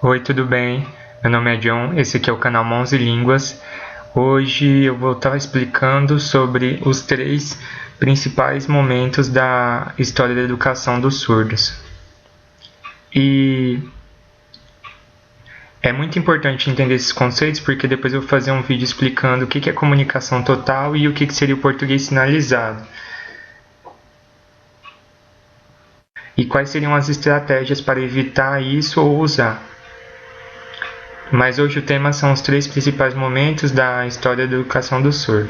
Oi, tudo bem? Meu nome é John, esse aqui é o canal Mãos e Línguas. Hoje eu vou estar explicando sobre os 3 principais momentos da história da educação dos surdos. E é muito importante entender esses conceitos porque depois eu vou fazer um vídeo explicando o que é comunicação total e o que seria o português sinalizado. E quais seriam as estratégias para evitar isso ou usar. Mas hoje o tema são os 3 principais momentos da história da educação do surdo.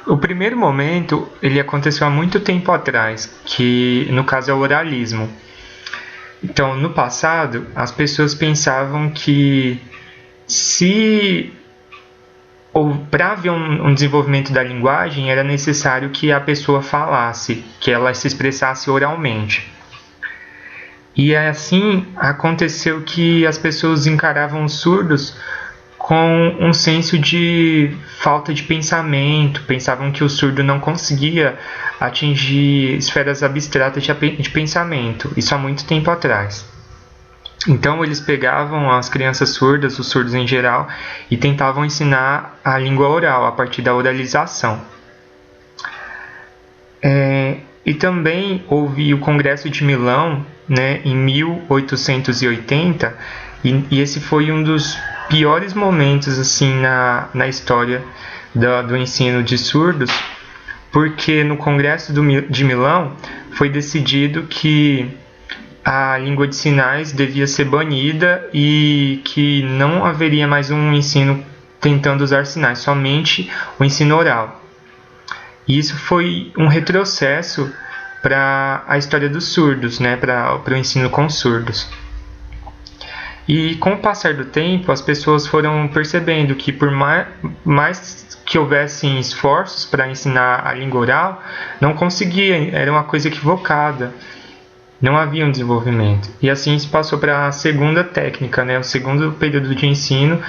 O primeiro momento, ele aconteceu há muito tempo atrás, que no caso é o oralismo. Então, no passado, as pessoas pensavam que para haver um desenvolvimento da linguagem, era necessário que a pessoa falasse, que ela se expressasse oralmente. E assim aconteceu que as pessoas encaravam os surdos com um senso de falta de pensamento, pensavam que o surdo não conseguia atingir esferas abstratas de pensamento, isso há muito tempo atrás. Então eles pegavam as crianças surdas, os surdos em geral, e tentavam ensinar a língua oral, a partir da oralização. E também houve o Congresso de Milão, né, em 1880, e esse foi um dos piores momentos assim, na história do ensino de surdos, porque no Congresso de Milão foi decidido que a língua de sinais devia ser banida e que não haveria mais um ensino tentando usar sinais, somente o ensino oral. E isso foi um retrocesso para a história dos surdos, né, para o ensino com surdos. E com o passar do tempo, as pessoas foram percebendo que por mais que houvessem esforços para ensinar a língua oral, não conseguia, era uma coisa equivocada. Não havia um desenvolvimento. E assim se passou para a segunda técnica, né, o segundo período de ensino,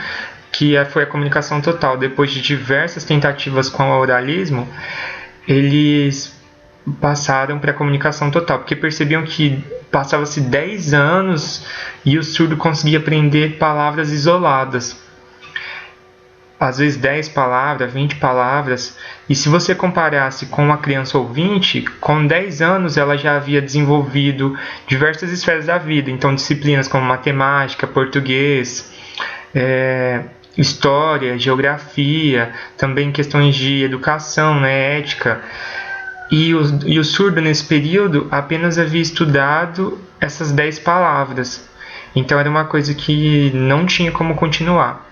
que foi a comunicação total. Depois de diversas tentativas com o oralismo, eles passaram para a comunicação total, porque percebiam que passava-se 10 anos e o surdo conseguia aprender palavras isoladas. Às vezes 10 palavras, 20 palavras, e se você comparasse com uma criança ouvinte, com 10 anos ela já havia desenvolvido diversas esferas da vida, então disciplinas como matemática, português, história, geografia, também questões de educação, né, ética. E o surdo nesse período apenas havia estudado essas 10 palavras, então era uma coisa que não tinha como continuar.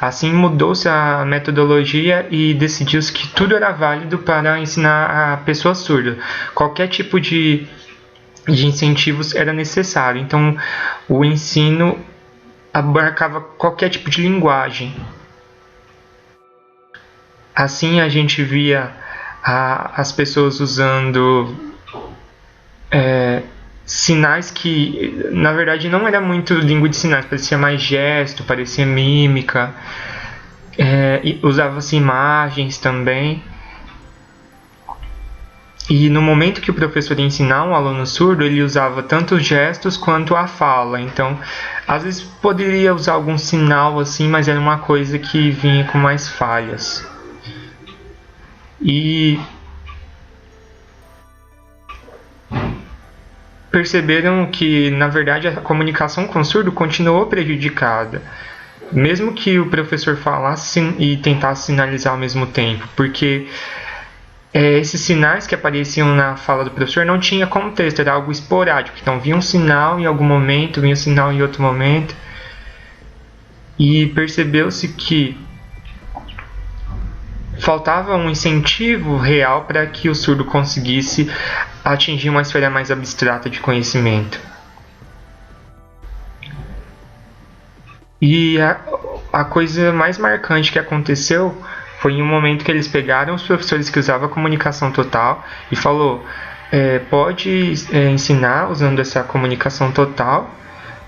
Assim mudou-se a metodologia e decidiu-se que tudo era válido para ensinar a pessoa surda. Qualquer tipo de incentivos era necessário. Então o ensino abarcava qualquer tipo de linguagem. Assim a gente via as pessoas usando sinais que na verdade não era muito língua de sinais, parecia mais gesto, parecia mímica, usava-se imagens também. E no momento que o professor ia ensinar um aluno surdo, ele usava tanto os gestos quanto a fala. Então, às vezes poderia usar algum sinal assim, mas era uma coisa que vinha com mais falhas. E perceberam que, na verdade, a comunicação com o surdo continuou prejudicada, mesmo que o professor falasse e tentasse sinalizar ao mesmo tempo, porque esses sinais que apareciam na fala do professor não tinha contexto, era algo esporádico. Então, vinha um sinal em algum momento, vinha um sinal em outro momento, e percebeu-se que faltava um incentivo real para que o surdo conseguisse atingir uma esfera mais abstrata de conhecimento. E a coisa mais marcante que aconteceu foi em um momento que eles pegaram os professores que usavam a comunicação total e falou, pode ensinar usando essa comunicação total,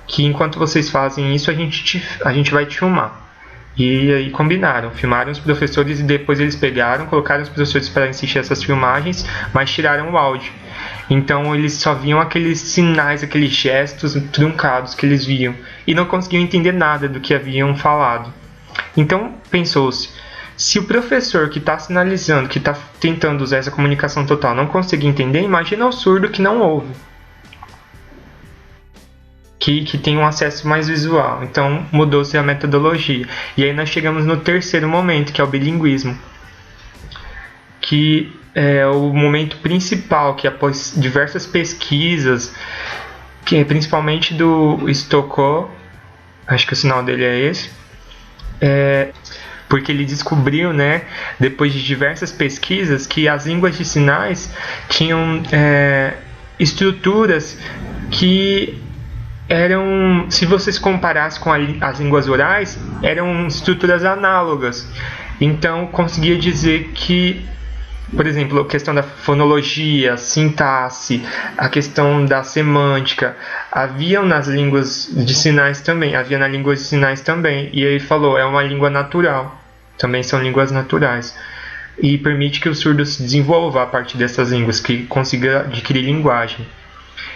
que enquanto vocês fazem isso a gente vai te filmar. E aí combinaram, filmaram os professores e depois eles pegaram, colocaram os professores para assistir essas filmagens, mas tiraram o áudio. Então eles só viam aqueles sinais, aqueles gestos truncados que eles viam e não conseguiam entender nada do que haviam falado. Então pensou-se, se o professor que está sinalizando, que está tentando usar essa comunicação total não conseguir entender, imagina o surdo que não ouve, que tem um acesso mais visual. Então mudou-se a metodologia. E aí nós chegamos no terceiro momento, que é o bilinguismo, que é o momento principal, que após diversas pesquisas, que principalmente do Stokoe, acho que o sinal dele é esse, porque ele descobriu, né, depois de diversas pesquisas, que as línguas de sinais tinham estruturas que eram, se vocês comparassem com as línguas orais, eram estruturas análogas. Então conseguia dizer que, por exemplo, a questão da fonologia, sintaxe, a questão da semântica, haviam nas línguas de sinais também, havia na língua de sinais também. E ele falou, é uma língua natural, também são línguas naturais. E permite que o surdo se desenvolva a partir dessas línguas, que consiga adquirir linguagem.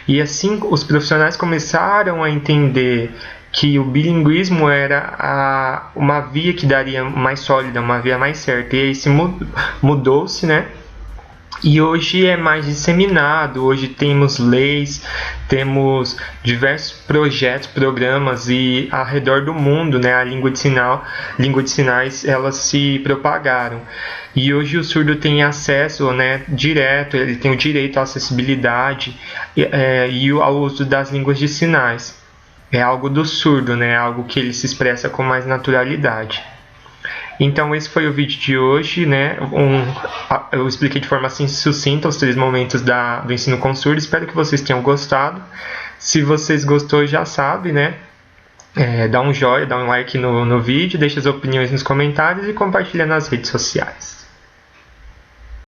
E assim os profissionais começaram a entender que o bilinguismo era uma via que daria mais sólida, uma via mais certa. E aí mudou-se, né? E hoje é mais disseminado, hoje temos leis, temos diversos projetos, programas, e ao redor do mundo, né, a língua de sinais, elas se propagaram. E hoje o surdo tem acesso, né, direto, ele tem o direito à acessibilidade e ao uso das línguas de sinais. É algo do surdo, né, algo que ele se expressa com mais naturalidade. Então esse foi o vídeo de hoje, né? Eu expliquei de forma assim sucinta os 3 momentos do ensino com surdo. Espero que vocês tenham gostado. Se vocês gostou, já sabe, né? Dá um joinha, dá um like no vídeo, deixa as opiniões nos comentários e compartilha nas redes sociais.